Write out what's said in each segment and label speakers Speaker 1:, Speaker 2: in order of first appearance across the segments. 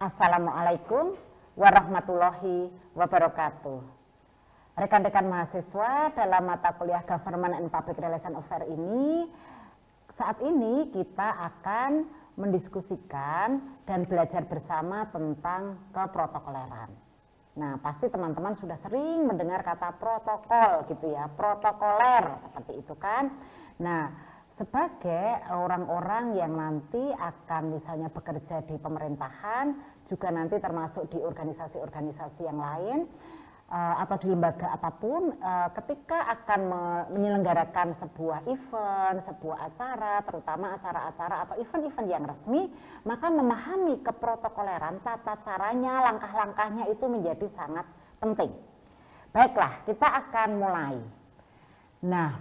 Speaker 1: Assalamualaikum warahmatullahi wabarakatuh. Rekan-rekan mahasiswa dalam mata kuliah Government and Public Relations Affairs ini, saat ini kita akan mendiskusikan dan belajar bersama tentang keprotokoleran. Nah, pasti teman-teman sudah sering mendengar kata protokol gitu ya, protokoler seperti itu kan. Nah, sebagai orang-orang yang nanti akan misalnya bekerja di pemerintahan, juga nanti termasuk di organisasi-organisasi yang lain, atau di lembaga apapun, ketika akan menyelenggarakan sebuah event, sebuah acara, terutama acara-acara atau event-event yang resmi, maka memahami keprotokoleran, tata caranya, langkah-langkahnya itu menjadi sangat penting. Baiklah, kita akan mulai. Nah,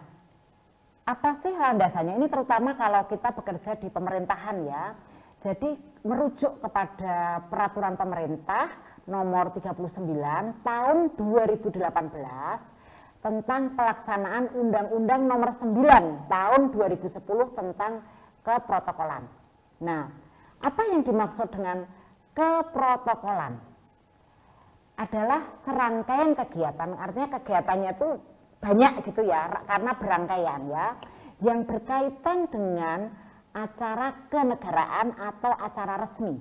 Speaker 1: apa sih landasannya? Ini terutama kalau kita bekerja di pemerintahan ya. Jadi merujuk kepada peraturan pemerintah nomor 39 tahun 2018 tentang pelaksanaan Undang-Undang nomor 9 tahun 2010 tentang keprotokolan. Nah, apa yang dimaksud dengan keprotokolan? Adalah serangkaian kegiatan, artinya kegiatannya itu banyak gitu ya, karena berangkaian ya, yang berkaitan dengan acara kenegaraan atau acara resmi.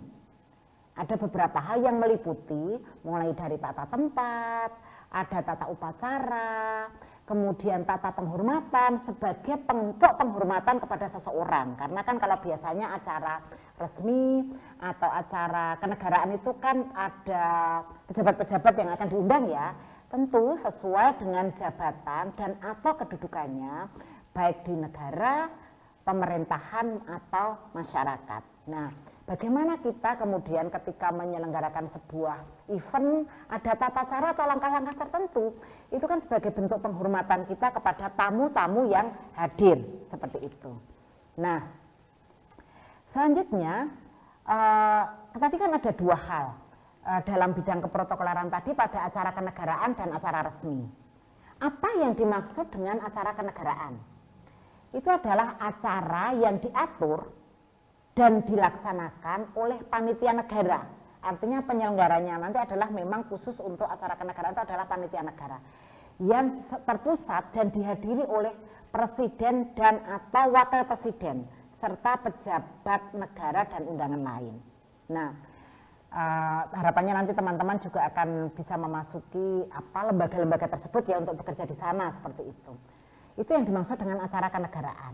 Speaker 1: Ada beberapa hal yang meliputi, mulai dari tata tempat, ada tata upacara, kemudian tata penghormatan sebagai bentuk penghormatan kepada seseorang. Karena kan kalau biasanya acara resmi atau acara kenegaraan itu kan ada pejabat-pejabat yang akan diundang ya, tentu sesuai dengan jabatan dan atau kedudukannya, baik di negara, pemerintahan atau masyarakat. Nah, bagaimana kita kemudian ketika menyelenggarakan sebuah event, ada tata cara atau langkah-langkah tertentu, itu kan sebagai bentuk penghormatan kita kepada tamu-tamu yang hadir, seperti itu. Nah, selanjutnya, tadi kan ada dua hal dalam bidang keprotokoleran tadi pada acara kenegaraan dan acara resmi. Apa yang dimaksud dengan acara kenegaraan? Itu adalah acara yang diatur dan dilaksanakan oleh panitia negara. Artinya penyelenggaranya nanti adalah memang khusus untuk acara kenegaraan itu adalah panitia negara yang terpusat dan dihadiri oleh presiden dan atau wakil presiden serta pejabat negara dan undangan lain. Nah, harapannya nanti teman-teman juga akan bisa memasuki lembaga-lembaga tersebut ya untuk bekerja di sana seperti itu. Itu yang dimaksud dengan acara kenegaraan.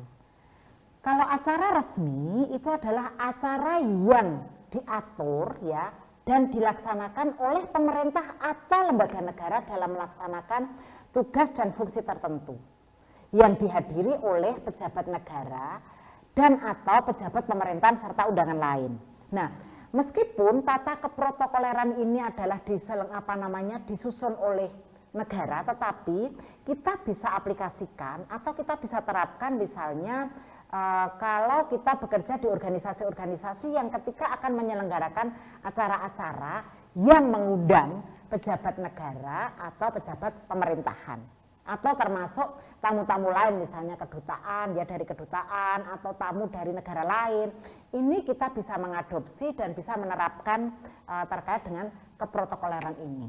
Speaker 1: Kalau acara resmi itu adalah acara yang diatur ya dan dilaksanakan oleh pemerintah atau lembaga negara dalam melaksanakan tugas dan fungsi tertentu yang dihadiri oleh pejabat negara dan atau pejabat pemerintahan serta undangan lain. Nah, meskipun tata keprotokoleran ini adalah disusun oleh negara, tetapi kita bisa aplikasikan atau kita bisa terapkan misalnya kalau kita bekerja di organisasi-organisasi yang ketika akan menyelenggarakan acara-acara yang mengundang pejabat negara atau pejabat pemerintahan atau termasuk tamu-tamu lain misalnya kedutaan ya dari kedutaan atau tamu dari negara lain, ini kita bisa mengadopsi dan bisa menerapkan terkait dengan keprotokoleran ini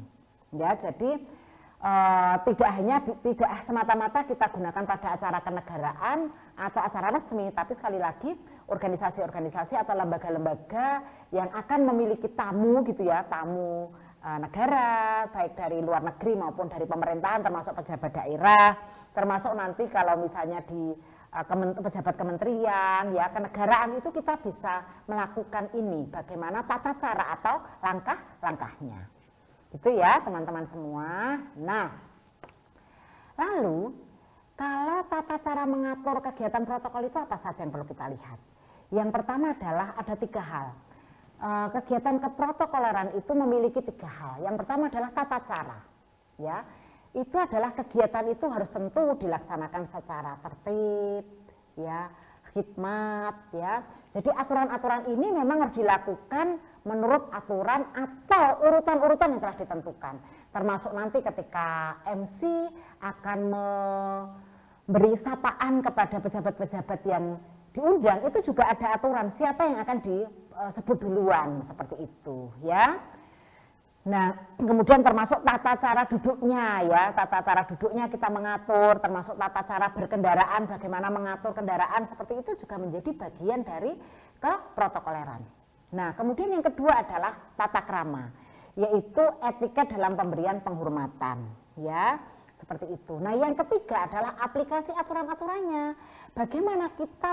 Speaker 1: ya. Jadi tidak semata-mata kita gunakan pada acara kenegaraan atau acara resmi, tapi sekali lagi organisasi-organisasi atau lembaga-lembaga yang akan memiliki tamu gitu ya, tamu negara, baik dari luar negeri maupun dari pemerintahan, termasuk pejabat daerah, termasuk nanti kalau misalnya di pejabat kementerian ya kenegaraan itu kita bisa melakukan ini, bagaimana tata cara atau langkah-langkahnya. Itu ya teman-teman semua. Nah, lalu kalau tata cara mengatur kegiatan protokol itu apa saja yang perlu kita lihat? Yang pertama adalah ada tiga hal. Kegiatan keprotokoleran itu memiliki tiga hal. Yang pertama adalah tata cara. Ya, itu adalah kegiatan itu harus tentu dilaksanakan secara tertib, ya, hikmat, ya. Jadi aturan-aturan ini memang harus dilakukan menurut aturan atau urutan-urutan yang telah ditentukan. Termasuk nanti ketika MC akan memberi sapaan kepada pejabat-pejabat yang diundang itu juga ada aturan siapa yang akan disebut duluan seperti itu ya. Nah, kemudian termasuk tata cara duduknya ya, tata cara duduknya kita mengatur, termasuk tata cara berkendaraan, bagaimana mengatur kendaraan seperti itu juga menjadi bagian dari keprotokoleran. Nah, kemudian yang kedua adalah tata krama, yaitu etika dalam pemberian penghormatan ya, seperti itu. Nah, yang ketiga adalah aplikasi aturan-aturannya. Bagaimana kita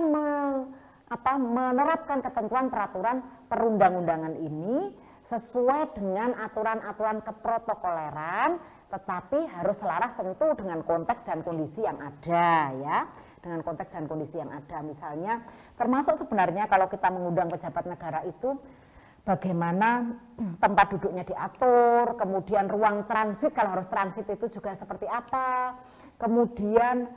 Speaker 1: menerapkan ketentuan peraturan perundang-undangan ini sesuai dengan aturan-aturan keprotokoleran, tetapi harus selaras tentu dengan konteks dan kondisi yang ada ya, dengan konteks dan kondisi yang ada. Misalnya termasuk sebenarnya kalau kita mengundang pejabat negara itu bagaimana tempat duduknya diatur, kemudian ruang transit kalau harus transit itu juga seperti apa, kemudian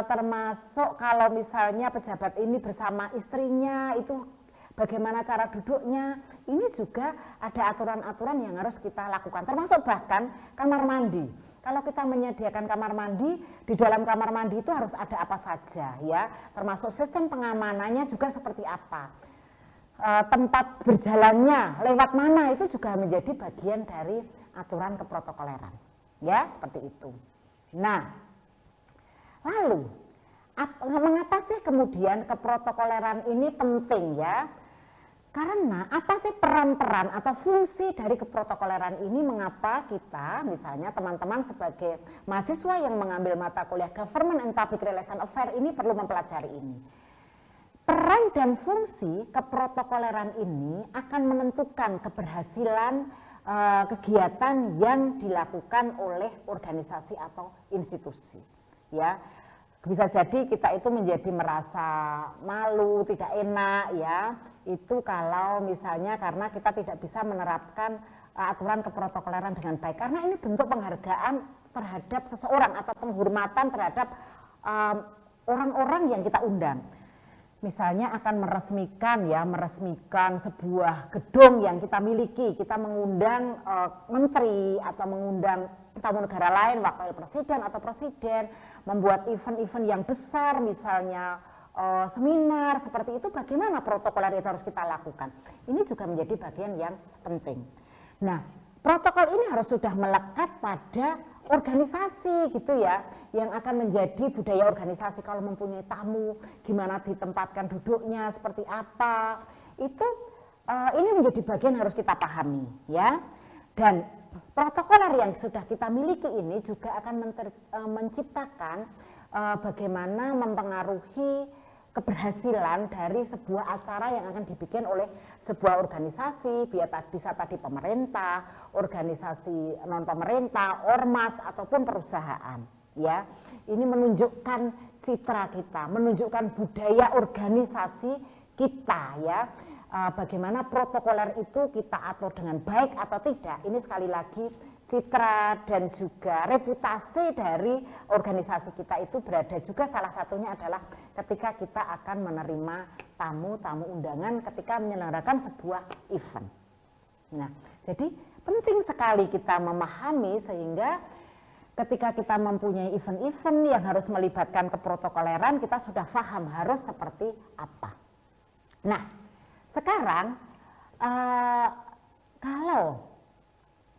Speaker 1: termasuk kalau misalnya pejabat ini bersama istrinya itu bagaimana cara duduknya, ini juga ada aturan-aturan yang harus kita lakukan, termasuk bahkan kamar mandi. Kalau kita menyediakan kamar mandi, di dalam kamar mandi itu harus ada apa saja ya, termasuk sistem pengamanannya juga seperti apa, tempat berjalannya lewat mana itu juga menjadi bagian dari aturan keprotokoleran ya, seperti itu. Nah, lalu mengapa sih kemudian keprotokoleran ini penting ya? Karena apa sih peran-peran atau fungsi dari keprotokoleran ini, mengapa kita misalnya teman-teman sebagai mahasiswa yang mengambil mata kuliah Government and Public Relations Affairs ini perlu mempelajari ini. Peran dan fungsi keprotokoleran ini akan menentukan keberhasilan kegiatan yang dilakukan oleh organisasi atau institusi ya. Bisa jadi kita itu menjadi merasa malu, tidak enak ya, itu kalau misalnya karena kita tidak bisa menerapkan aturan keprotokoleran dengan baik, karena ini bentuk penghargaan terhadap seseorang atau penghormatan terhadap orang-orang yang kita undang. Misalnya akan meresmikan sebuah gedung yang kita miliki, kita mengundang menteri atau mengundang tamu negara lain, wakil presiden atau presiden, membuat event-event yang besar, misalnya seminar seperti itu, bagaimana protokoler itu harus kita lakukan. Ini juga menjadi bagian yang penting. Nah, protokol ini harus sudah melekat pada organisasi gitu ya, yang akan menjadi budaya organisasi. Kalau mempunyai tamu, gimana ditempatkan duduknya, seperti apa, itu ini menjadi bagian harus kita pahami ya. Dan protokoler yang sudah kita miliki ini juga akan menciptakan bagaimana mempengaruhi keberhasilan dari sebuah acara yang akan dibikin oleh sebuah organisasi, bisa tadi pemerintah, organisasi non pemerintah, ormas ataupun perusahaan ya. Ini menunjukkan citra kita, menunjukkan budaya organisasi kita ya. Bagaimana protokoler itu kita atur dengan baik atau tidak, ini sekali lagi citra dan juga reputasi dari organisasi kita itu berada juga, salah satunya adalah ketika kita akan menerima tamu-tamu undangan ketika menyelenggarakan sebuah event. Nah, jadi penting sekali kita memahami sehingga ketika kita mempunyai event-event yang harus melibatkan keprotokoleran, kita sudah paham harus seperti apa. Nah, sekarang kalau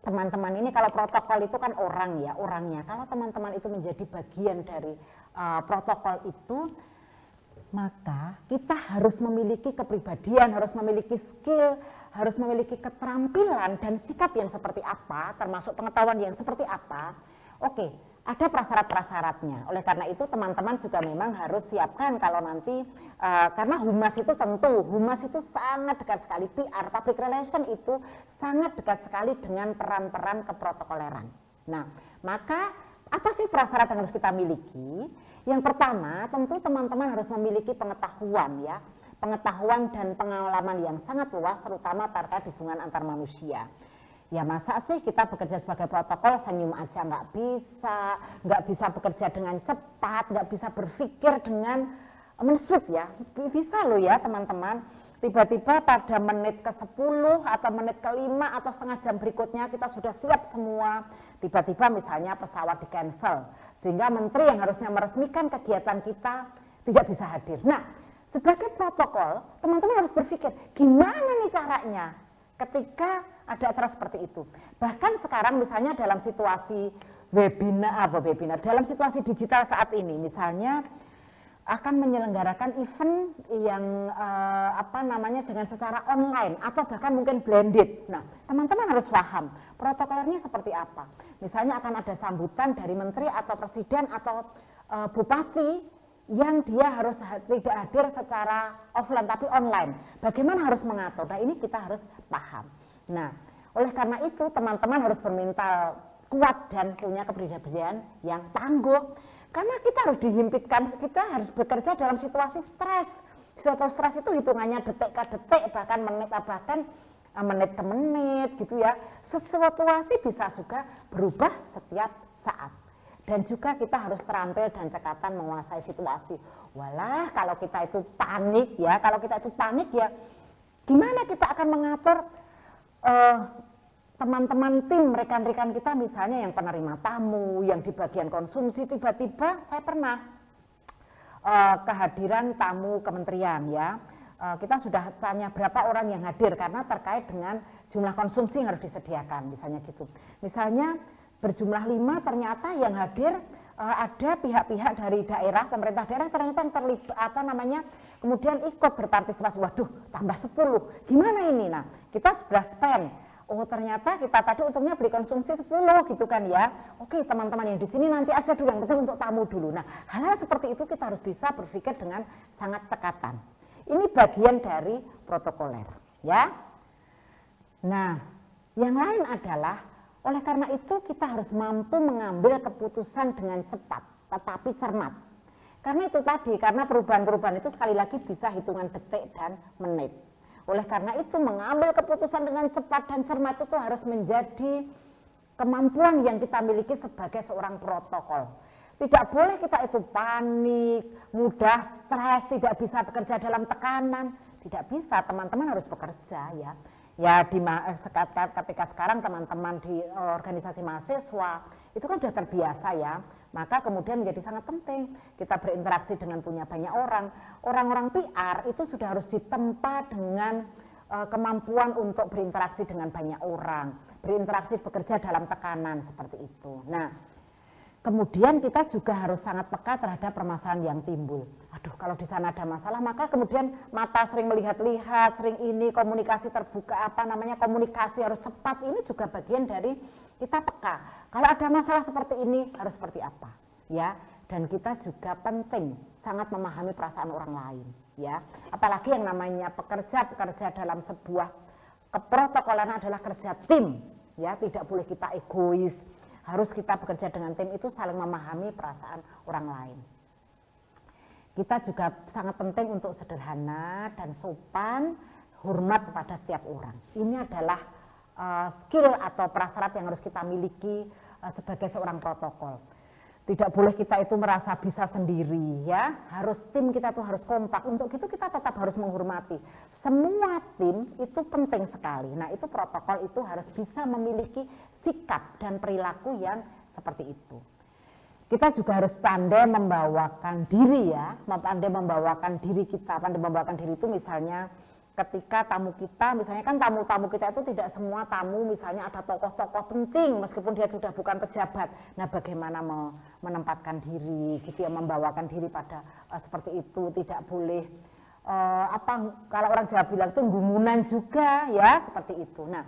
Speaker 1: teman-teman ini, kalau protokol itu kan orang ya, orangnya. Kalau teman-teman itu menjadi bagian dari protokol itu, maka kita harus memiliki kepribadian, harus memiliki skill, harus memiliki keterampilan dan sikap yang seperti apa, termasuk pengetahuan yang seperti apa. Oke, ada prasyarat-prasyaratnya. Oleh karena itu teman-teman juga memang harus siapkan kalau nanti, karena humas itu tentu, humas itu sangat dekat sekali, PR, public relation itu sangat dekat sekali dengan peran-peran keprotokoleran. Nah, maka apa sih prasyarat yang harus kita miliki? Yang pertama, tentu teman-teman harus memiliki pengetahuan ya, pengetahuan dan pengalaman yang sangat luas, terutama terkait hubungan antar manusia. Ya masa sih kita bekerja sebagai protokol senyum aja nggak bisa bekerja dengan cepat, nggak bisa berpikir dengan men-switch ya, bisa loh ya teman-teman. Tiba-tiba pada menit ke-10 atau menit ke-5 atau setengah jam berikutnya kita sudah siap semua, tiba-tiba misalnya pesawat di-cancel, sehingga menteri yang harusnya meresmikan kegiatan kita tidak bisa hadir. Nah, sebagai protokol, teman-teman harus berpikir, gimana nih caranya ketika ada acara seperti itu. Bahkan sekarang misalnya dalam situasi webinar, dalam situasi digital saat ini, misalnya akan menyelenggarakan event yang dengan secara online atau bahkan mungkin blended. Nah, teman-teman harus paham protokolnya seperti apa. Misalnya akan ada sambutan dari menteri atau presiden atau bupati yang dia harus tidak hadir secara offline tapi online. Bagaimana harus mengatur? Nah, ini kita harus paham. Nah, oleh karena itu teman-teman harus bermental kuat dan punya kepribadian yang tangguh. Karena kita harus dihimpitkan, kita harus bekerja dalam situasi stres. Suatu stres itu hitungannya detik ke detik, bahkan menit ke menit gitu ya. Situasi bisa juga berubah setiap saat. Dan juga kita harus terampil dan cekatan menguasai situasi. Walah, kalau kita itu panik ya, gimana kita akan mengatur teman-teman tim, rekan-rekan kita misalnya yang penerima tamu, yang di bagian konsumsi, tiba-tiba saya pernah kehadiran tamu kementerian ya. Kita sudah tanya berapa orang yang hadir karena terkait dengan jumlah konsumsi yang harus disediakan, misalnya gitu. Misalnya berjumlah 5, ternyata yang hadir ada pihak-pihak dari daerah, pemerintah daerah ternyata yang terlibat kemudian ikut berpartisipasi. Waduh, tambah 10. Gimana ini? Nah, kita sudah spend. Oh, ternyata kita tadi untungnya beli konsumsi 10 gitu kan ya. Oke, teman-teman yang di sini nanti aja dulu, yang penting untuk tamu dulu. Nah, hal-hal seperti itu kita harus bisa berpikir dengan sangat cekatan. Ini bagian dari protokoler, ya. Nah, yang lain adalah oleh karena itu kita harus mampu mengambil keputusan dengan cepat, tetapi cermat. Karena itu tadi, karena perubahan-perubahan itu sekali lagi bisa hitungan detik dan menit. Oleh karena itu mengambil keputusan dengan cepat dan cermat itu harus menjadi kemampuan yang kita miliki sebagai seorang protokol. Tidak boleh kita itu panik, mudah stres, tidak bisa bekerja dalam tekanan. Tidak bisa, teman-teman harus bekerja ya. Ya ketika sekarang teman-teman di organisasi mahasiswa itu kan sudah terbiasa ya. Maka kemudian menjadi sangat penting kita berinteraksi dengan punya banyak orang. Orang-orang PR itu sudah harus ditempa dengan kemampuan untuk berinteraksi dengan banyak orang, berinteraksi bekerja dalam tekanan seperti itu. Nah, kemudian kita juga harus sangat peka terhadap permasalahan yang timbul. Aduh, kalau di sana ada masalah, maka kemudian mata sering melihat-lihat, sering ini komunikasi terbuka, komunikasi harus cepat. Ini juga bagian dari kita peka. Kalau ada masalah seperti ini harus seperti apa, ya? Dan kita juga penting sangat memahami perasaan orang lain, ya. Apalagi yang namanya pekerja dalam sebuah keprotokolan adalah kerja tim, ya. Tidak boleh kita egois. Harus kita bekerja dengan tim itu saling memahami perasaan orang lain. Kita juga sangat penting untuk sederhana dan sopan, hormat kepada setiap orang. Ini adalah skill atau prasyarat yang harus kita miliki sebagai seorang protokol. Tidak boleh kita itu merasa bisa sendiri ya, harus tim kita tuh harus kompak. Untuk itu kita tetap harus menghormati. Semua tim itu penting sekali. Nah, itu protokol itu harus bisa memiliki sikap dan perilaku yang seperti itu. Kita juga harus pandai membawakan diri ya, pandai membawakan diri kita. Pandai membawakan diri itu misalnya ketika tamu kita, misalnya kan tamu-tamu kita itu tidak semua tamu, misalnya ada tokoh-tokoh penting meskipun dia sudah bukan pejabat. Nah, bagaimana menempatkan diri gitu ya, membawakan diri pada seperti itu, tidak boleh kalau orang Jawa bilang itu gumunan juga ya, seperti itu. Nah,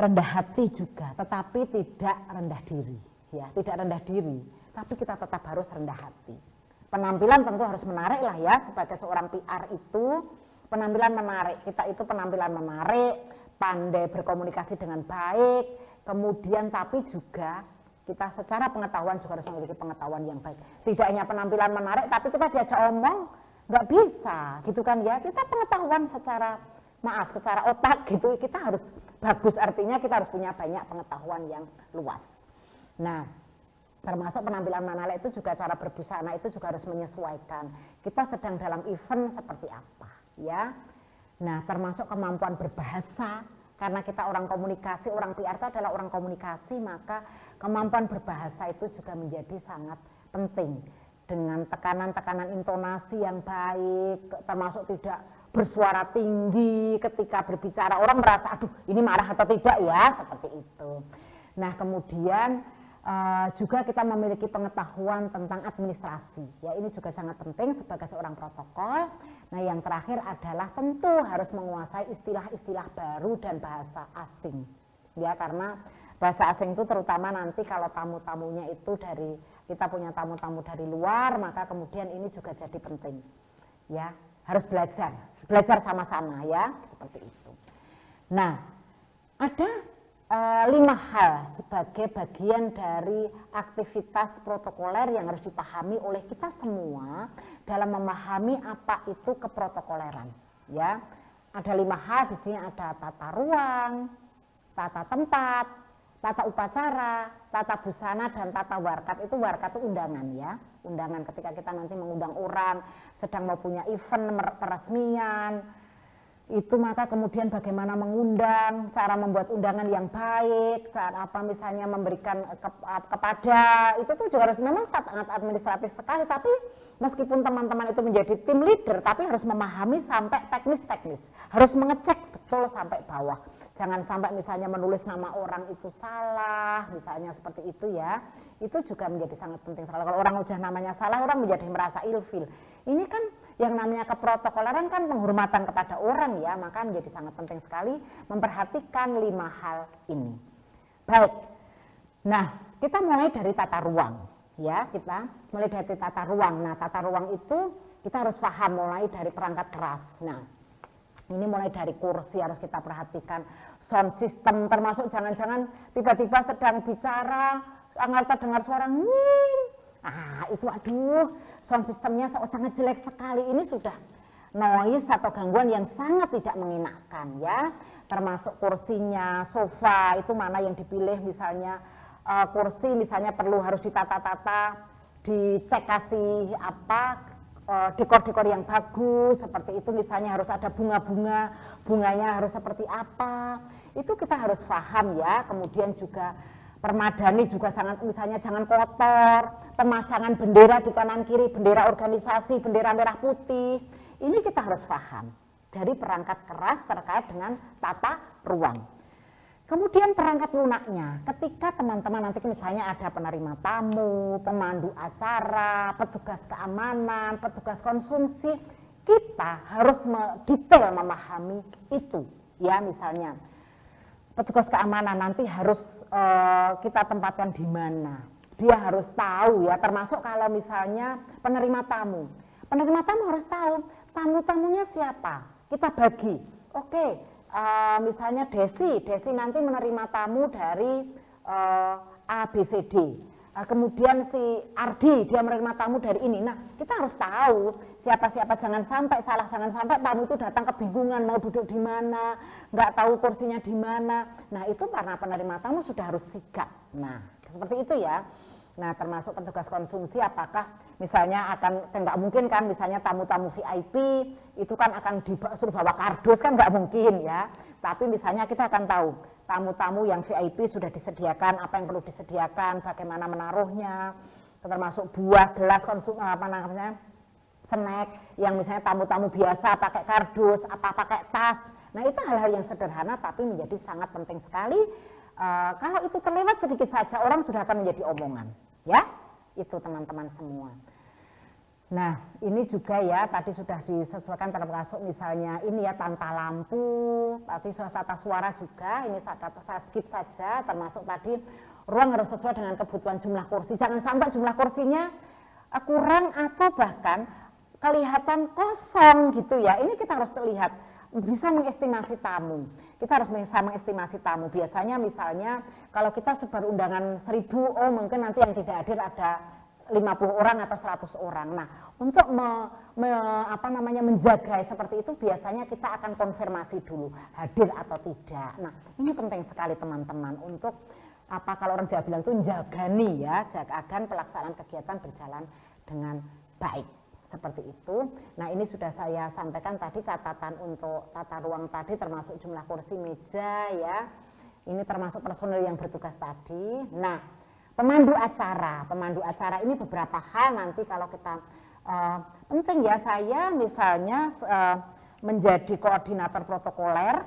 Speaker 1: rendah hati juga, tetapi tidak rendah diri ya, tidak rendah diri, tapi kita tetap harus rendah hati. Penampilan tentu harus menarik lah ya, sebagai seorang PR itu penampilan menarik, kita itu penampilan menarik, pandai berkomunikasi dengan baik, kemudian tapi juga kita secara pengetahuan juga harus memiliki pengetahuan yang baik. Tidak hanya penampilan menarik, tapi kita diajak omong, nggak bisa gitu kan ya, kita pengetahuan secara otak gitu, kita harus bagus, artinya kita harus punya banyak pengetahuan yang luas. Nah, termasuk penampilan menarik itu juga cara berbusana itu juga harus menyesuaikan. Kita sedang dalam event seperti apa. Ya, nah termasuk kemampuan berbahasa, karena kita orang komunikasi, orang PR itu adalah orang komunikasi, maka kemampuan berbahasa itu juga menjadi sangat penting. dengan tekanan-tekanan intonasi yang baik, termasuk tidak bersuara tinggi ketika berbicara. Orang merasa, aduh ini marah atau tidak ya, seperti itu. Nah kemudian juga kita memiliki pengetahuan tentang administrasi. Ya ini juga sangat penting sebagai seorang protokol. Nah yang terakhir adalah tentu harus menguasai istilah-istilah baru dan bahasa asing. Ya karena bahasa asing itu terutama nanti kalau tamu-tamunya itu dari, kita punya tamu-tamu dari luar, maka kemudian ini juga jadi penting. Ya, harus belajar sama-sama ya, seperti itu. Nah, ada 5 hal sebagai bagian dari aktivitas protokoler yang harus dipahami oleh kita semua dalam memahami apa itu keprotokoleran. Ya, ada 5 hal di sini, ada tata ruang, tata tempat, tata upacara, tata busana, dan tata warkat. Itu warkat itu undangan ya, undangan ketika kita nanti mengundang orang, sedang mau punya event peresmian, itu maka kemudian bagaimana mengundang, cara membuat undangan yang baik, cara apa misalnya memberikan kepada, itu tuh juga harus memang sangat administratif sekali, tapi meskipun teman-teman itu menjadi tim leader, tapi harus memahami sampai teknis-teknis, harus mengecek betul sampai bawah. Jangan sampai misalnya menulis nama orang itu salah, misalnya seperti itu ya. Itu juga menjadi sangat penting. Kalau orang udah namanya salah, orang menjadi merasa ilfil. Ini kan yang namanya keprotokoleran kan penghormatan kepada orang ya, maka menjadi sangat penting sekali memperhatikan 5 hal ini. Baik, nah kita mulai dari tata ruang ya, kita mulai dari tata ruang. Nah tata ruang itu kita harus paham mulai dari perangkat keras. Nah ini mulai dari kursi harus kita perhatikan, sound system termasuk jangan-jangan tiba-tiba sedang bicara, anggota dengar suara nging. Itu aduh, sound systemnya sangat jelek sekali. Ini sudah noise atau gangguan yang sangat tidak mengenakan ya. Termasuk kursinya, sofa itu mana yang dipilih, misalnya kursi misalnya perlu harus ditata-tata, dicek kasih apa, dekor-dekor yang bagus seperti itu, misalnya harus ada bunga-bunga, bunganya harus seperti apa, itu kita harus paham ya. Kemudian juga permadani juga sangat, misalnya jangan kotor, pemasangan bendera di kanan kiri, bendera organisasi, bendera merah putih, ini kita harus paham dari perangkat keras terkait dengan tata ruang. Kemudian perangkat lunaknya, ketika teman-teman nanti misalnya ada penerima tamu, pemandu acara, petugas keamanan, petugas konsumsi, kita harus detail memahami itu ya. Misalnya petugas keamanan nanti harus kita tempatkan di mana, dia harus tahu ya, termasuk kalau misalnya penerima tamu harus tahu tamu-tamunya siapa, kita bagi, oke. Misalnya Desi nanti menerima tamu dari ABCD, kemudian si Ardi dia menerima tamu dari ini. Nah kita harus tahu siapa-siapa, jangan sampai salah, jangan sampai tamu itu datang kebingungan mau duduk di mana, nggak tahu kursinya di mana. Nah itu karena penerima tamu sudah harus sigap. Nah seperti itu ya. Nah termasuk petugas konsumsi, apakah misalnya akan, nggak mungkin kan misalnya tamu-tamu VIP itu kan akan disuruh bawa kardus, kan nggak mungkin ya. Tapi misalnya kita akan tahu tamu-tamu yang VIP sudah disediakan, apa yang perlu disediakan, bagaimana menaruhnya, termasuk buah, gelas, apa namanya, snack, yang misalnya tamu-tamu biasa pakai kardus, apa pakai tas. Nah itu hal-hal yang sederhana tapi menjadi sangat penting sekali. Kalau itu terlewat sedikit saja orang sudah akan menjadi omongan ya, itu teman-teman semua. Nah ini juga ya tadi sudah disesuaikan termasuk misalnya ini ya tata lampu, tadi sudah tata suara juga, ini saya skip saja. Termasuk tadi ruang harus sesuai dengan kebutuhan jumlah kursi, jangan sampai jumlah kursinya kurang atau bahkan kelihatan kosong gitu ya. Ini kita harus lihat, bisa mengestimasi tamu. Kita harus bisa mengestimasi tamu. Biasanya misalnya kalau kita sebar undangan 1000, oh mungkin nanti yang tidak hadir ada 50 orang atau 100 orang. Nah, untuk menjaga seperti itu biasanya kita akan konfirmasi dulu hadir atau tidak. Nah, ini penting sekali teman-teman untuk kalau orang Jawa bilang itu jagani ya, agar pelaksanaan kegiatan berjalan dengan baik. Seperti itu. Nah ini sudah saya sampaikan tadi catatan untuk tata ruang tadi, termasuk jumlah kursi, meja ya. Ini termasuk personel yang bertugas tadi. Nah Pemandu acara ini beberapa hal nanti kalau kita penting ya, saya misalnya menjadi koordinator protokoler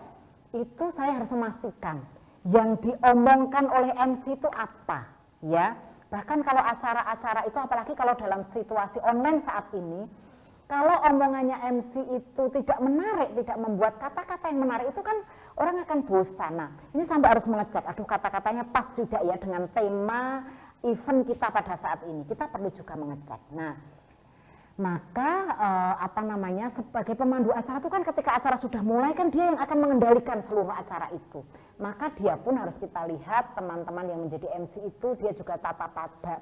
Speaker 1: itu saya harus memastikan yang diomongkan oleh MC itu apa ya. Bahkan kalau acara-acara itu, apalagi kalau dalam situasi online saat ini, kalau omongannya MC itu tidak menarik, tidak membuat kata-kata yang menarik, itu kan orang akan bosan. Nah, ini sampai harus mengecek, aduh kata-katanya pas juga ya dengan tema event kita pada saat ini. Kita perlu juga mengecek. Nah, maka sebagai pemandu acara itu kan ketika acara sudah mulai kan dia yang akan mengendalikan seluruh acara itu. Maka dia pun harus kita lihat, teman-teman yang menjadi MC itu dia juga tata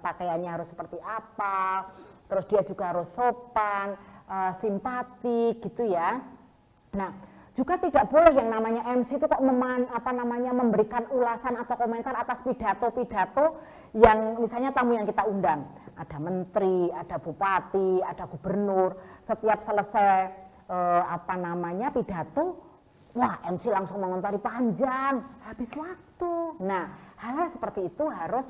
Speaker 1: pakaiannya harus seperti apa, terus dia juga harus sopan, simpatik gitu ya. Nah, juga tidak boleh yang namanya MC itu kok memberikan ulasan atau komentar atas pidato-pidato yang misalnya tamu yang kita undang. Ada menteri, ada bupati, ada gubernur, setiap selesai pidato, wah MC langsung mengomentari panjang, habis waktu. Nah, hal-hal seperti itu harus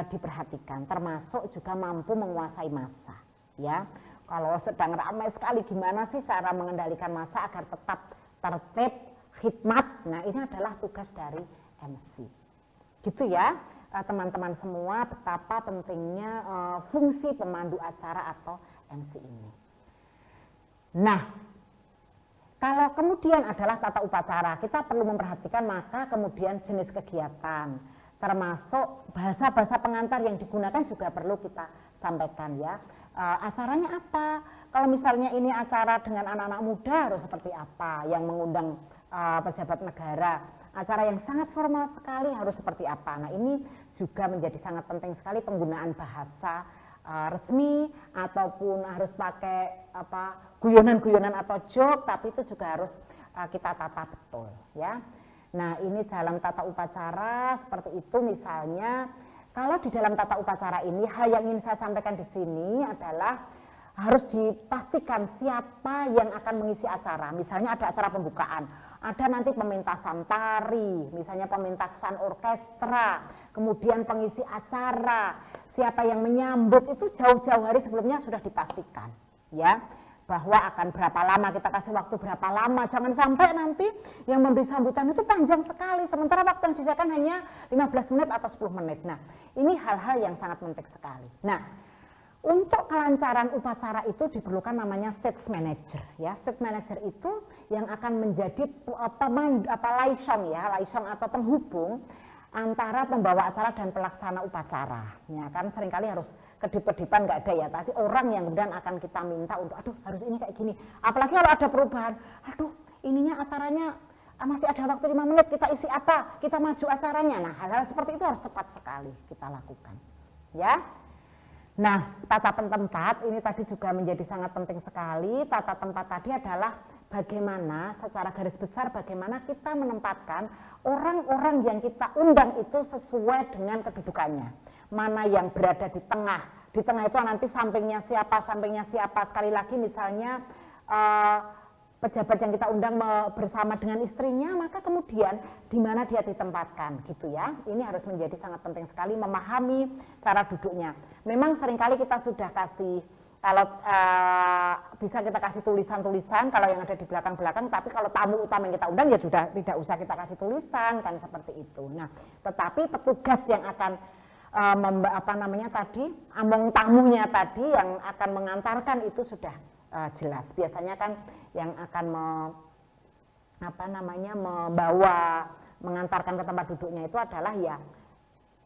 Speaker 1: diperhatikan, termasuk juga mampu menguasai massa ya. Kalau sedang ramai sekali, gimana sih cara mengendalikan massa agar tetap tertib, khidmat. Nah, ini adalah tugas dari MC. Gitu ya, teman-teman semua, betapa pentingnya fungsi pemandu acara atau MC ini. Nah, kalau kemudian adalah tata upacara, kita perlu memperhatikan maka kemudian jenis kegiatan, termasuk bahasa-bahasa pengantar yang digunakan juga perlu kita sampaikan ya. Acaranya apa? Kalau misalnya ini acara dengan anak-anak muda harus seperti apa, yang mengundang pejabat negara. Acara yang sangat formal sekali harus seperti apa. Nah, ini juga menjadi sangat penting sekali penggunaan bahasa resmi, ataupun harus pakai guyonan-guyonan atau joke, tapi itu juga harus kita tata betul ya. Nah, ini dalam tata upacara seperti itu. Misalnya kalau di dalam tata upacara ini, hal yang ingin saya sampaikan di sini adalah harus dipastikan siapa yang akan mengisi acara. Misalnya ada acara pembukaan, ada nanti pementasan tari, misalnya pementasan orkestra, kemudian pengisi acara, siapa yang menyambut, itu jauh-jauh hari sebelumnya sudah dipastikan ya, bahwa akan berapa lama, kita kasih waktu berapa lama. Jangan sampai nanti yang memberi sambutan itu panjang sekali, sementara waktu yang disediakan hanya 15 menit atau 10 menit. Nah, ini hal-hal yang sangat penting sekali. Nah, untuk kelancaran upacara itu diperlukan namanya stage manager ya. Stage manager itu yang akan menjadi liaison atau penghubung antara pembawa acara dan pelaksana upacara. Ya kan seringkali harus kedip-kedipan, nggak ada ya. Tadi orang yang kemudian akan kita minta untuk aduh harus ini kayak gini. Apalagi kalau ada perubahan, aduh ininya acaranya masih ada waktu 5 menit, kita isi apa? Kita maju acaranya. Nah, hal-hal seperti itu harus cepat sekali kita lakukan. Ya. Nah, tata tempat ini tadi juga menjadi sangat penting sekali. Tata tempat tadi adalah bagaimana secara garis besar bagaimana kita menempatkan orang-orang yang kita undang itu sesuai dengan kedudukannya. Mana yang berada di tengah. Di tengah itu nanti sampingnya siapa. Sekali lagi misalnya pejabat yang kita undang bersama dengan istrinya, maka kemudian di mana dia ditempatkan gitu ya. Ini harus menjadi sangat penting sekali memahami cara duduknya. Memang seringkali kita sudah kasih, kalau bisa kita kasih tulisan-tulisan kalau yang ada di belakang-belakang, tapi kalau tamu utama yang kita undang ya sudah tidak usah kita kasih tulisan kan seperti itu. Nah, tetapi petugas yang akan among tamunya tadi yang akan mengantarkan itu sudah jelas. Biasanya kan yang akan mengantarkan ke tempat duduknya itu adalah ya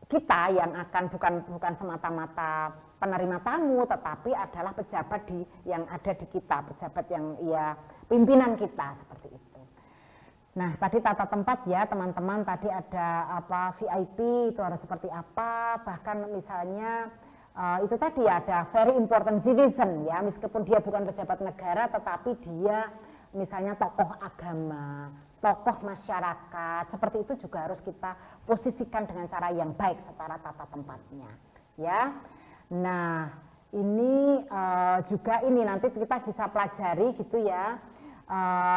Speaker 1: kita yang akan bukan semata-mata penerima tamu, tetapi adalah pejabat yang ada di kita, pejabat yang ya pimpinan kita seperti itu. Nah, tadi tata tempat ya teman-teman, tadi ada VIP itu harus seperti apa, bahkan misalnya itu tadi ada very important citizen ya, meskipun dia bukan pejabat negara tetapi dia misalnya tokoh agama, tokoh masyarakat, seperti itu juga harus kita posisikan dengan cara yang baik secara tata tempatnya ya. Nah, ini juga ini nanti kita bisa pelajari gitu ya,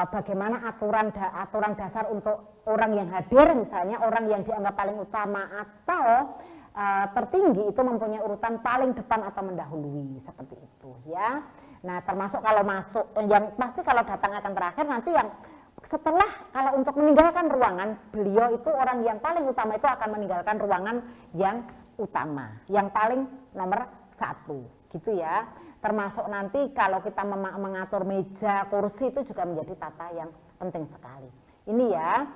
Speaker 1: bagaimana aturan dasar untuk orang yang hadir, misalnya orang yang dianggap paling utama atau tertinggi itu mempunyai urutan paling depan atau mendahului, seperti itu ya. Nah, termasuk kalau masuk, yang pasti kalau datang akan terakhir, nanti yang setelah, kalau untuk meninggalkan ruangan, beliau itu orang yang paling utama itu akan meninggalkan ruangan yang utama, yang paling nomor 1, gitu ya. Termasuk nanti kalau kita mengatur meja, kursi itu juga menjadi tata yang penting sekali. Ini ya.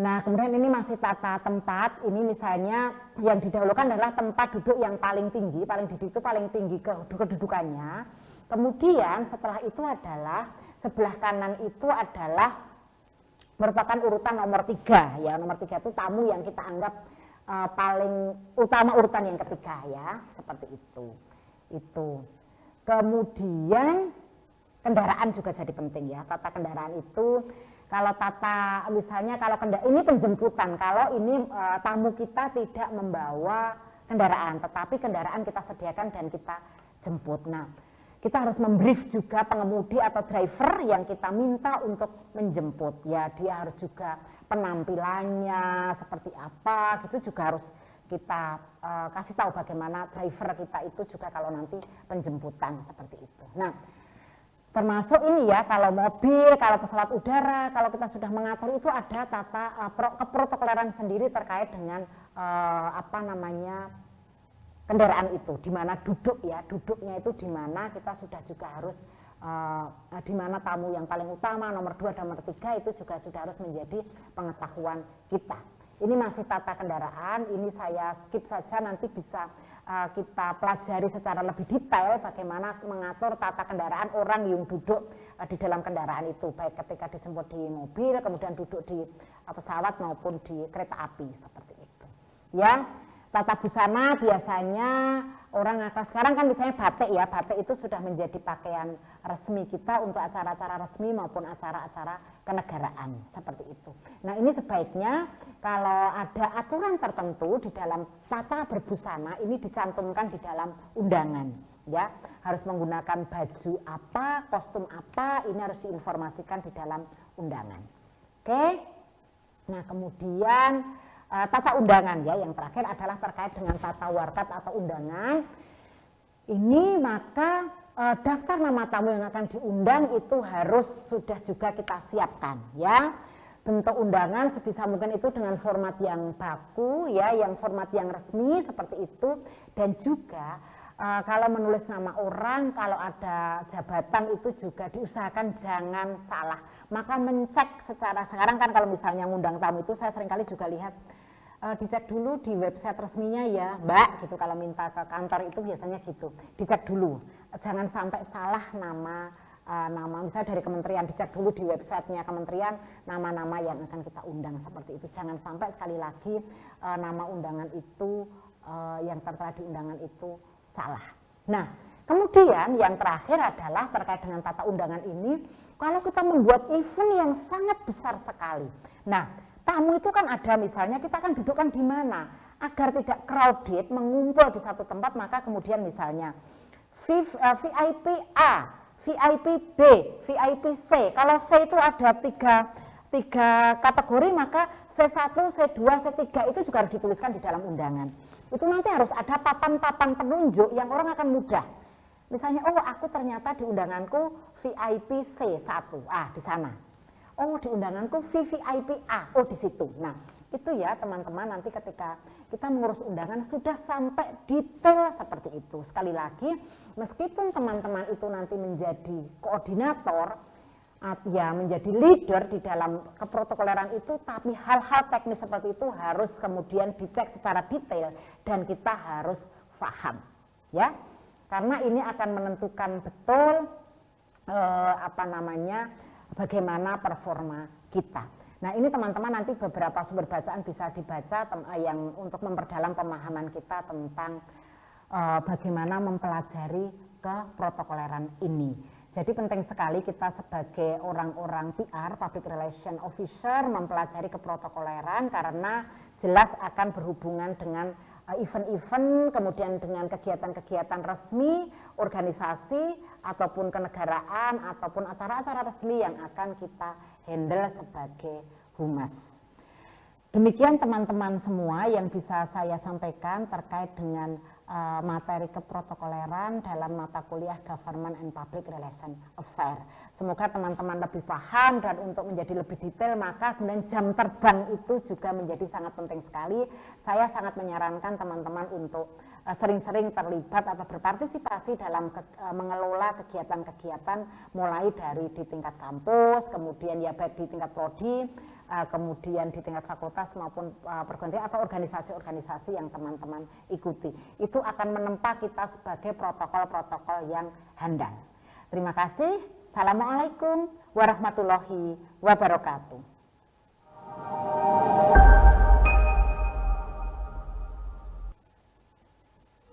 Speaker 1: Nah, kemudian ini masih tata tempat, ini misalnya yang didahulukan adalah tempat duduk yang paling tinggi, paling di situ paling tinggi kedudukannya. Kemudian setelah itu adalah sebelah kanan itu adalah merupakan urutan nomor 3 ya. Nomor 3 itu tamu yang kita anggap paling utama, urutan yang ketiga ya, seperti itu. Itu. Kemudian kendaraan juga jadi penting ya. Tata kendaraan itu kalau tata misalnya kalau ini penjemputan, kalau ini tamu kita tidak membawa kendaraan, tetapi kendaraan kita sediakan dan kita jemput. Nah, kita harus membrief juga pengemudi atau driver yang kita minta untuk menjemput ya, dia harus juga penampilannya seperti apa gitu juga harus kita kasih tahu bagaimana driver kita itu juga kalau nanti penjemputan seperti itu. Nah, termasuk ini ya, kalau mobil, kalau pesawat udara, kalau kita sudah mengatur itu ada tata keprotokoleran sendiri terkait dengan kendaraan itu, di mana duduk ya, duduknya itu di mana kita sudah juga harus di mana tamu yang paling utama nomor 2 dan nomor 3 itu juga sudah harus menjadi pengetahuan kita. Ini masih tata kendaraan, ini saya skip saja, nanti bisa kita pelajari secara lebih detail bagaimana mengatur tata kendaraan orang yang duduk di dalam kendaraan itu, baik ketika dijemput di mobil, kemudian duduk di pesawat maupun di kereta api, seperti itu. Ya. Tata busana biasanya orang sekarang kan misalnya batik ya, batik itu sudah menjadi pakaian resmi kita untuk acara-acara resmi maupun acara-acara kenegaraan, seperti itu. Nah, ini sebaiknya kalau ada aturan tertentu di dalam tata berbusana ini dicantumkan di dalam undangan ya, harus menggunakan baju apa, kostum apa, ini harus diinformasikan di dalam undangan. Oke. Nah, kemudian tata undangan ya, yang terakhir adalah terkait dengan tata warkat atau undangan. Ini maka daftar nama tamu yang akan diundang itu harus sudah juga kita siapkan ya. Bentuk undangan sebisa mungkin itu dengan format yang baku ya, yang format yang resmi seperti itu. Dan juga kalau menulis nama orang, kalau ada jabatan itu juga diusahakan jangan salah. Maka mencek secara, sekarang kan kalau misalnya ngundang tamu itu saya seringkali juga lihat dicek dulu di website resminya ya Mbak gitu, kalau minta ke kantor itu biasanya gitu, dicek dulu, jangan sampai salah nama misalnya dari kementerian, dicek dulu di websitenya kementerian nama-nama yang akan kita undang, seperti itu. Jangan sampai sekali lagi nama undangan itu yang tertera di undangan itu salah. Nah, kemudian yang terakhir adalah terkait dengan tata undangan ini, kalau kita membuat event yang sangat besar sekali. Nah, tamu itu kan ada, misalnya kita kan dudukkan di mana agar tidak crowded, mengumpul di satu tempat, maka kemudian misalnya VIP A, VIP B, VIP C. Kalau C itu ada tiga kategori, maka C1, C2, C3 itu juga harus dituliskan di dalam undangan. Itu nanti harus ada papan-papan penunjuk yang orang akan mudah. Misalnya, oh aku ternyata di undanganku VIP C1, di sana. Oh di undanganku VVIP A, oh di situ. Nah itu ya teman-teman, nanti ketika kita mengurus undangan sudah sampai detail seperti itu. Sekali lagi, meskipun teman-teman itu nanti menjadi koordinator, ya menjadi leader di dalam keprotokoleran itu, tapi hal-hal teknis seperti itu harus kemudian dicek secara detail dan kita harus paham, ya. Karena ini akan menentukan betul bagaimana performa kita. Nah ini teman-teman nanti beberapa sumber bacaan bisa dibaca yang untuk memperdalam pemahaman kita tentang bagaimana mempelajari keprotokoleran ini. Jadi penting sekali kita sebagai orang-orang PR, Public Relation Officer, mempelajari keprotokoleran karena jelas akan berhubungan dengan event-event, kemudian dengan kegiatan-kegiatan resmi, organisasi, ataupun kenegaraan, ataupun acara-acara resmi yang akan kita handle sebagai humas. Demikian teman-teman semua yang bisa saya sampaikan terkait dengan materi keprotokoleran dalam mata kuliah Government and Public Relation Affair. Semoga teman-teman lebih paham, dan untuk menjadi lebih detail maka kemudian jam terbang itu juga menjadi sangat penting sekali. Saya sangat menyarankan teman-teman untuk sering-sering terlibat atau berpartisipasi dalam mengelola kegiatan-kegiatan mulai dari di tingkat kampus, kemudian ya baik di tingkat prodi, kemudian di tingkat fakultas maupun perguruan tinggi atau organisasi-organisasi yang teman-teman ikuti. Itu akan menempa kita sebagai protokol-protokol yang handal. Terima kasih. Assalamualaikum warahmatullahi wabarakatuh.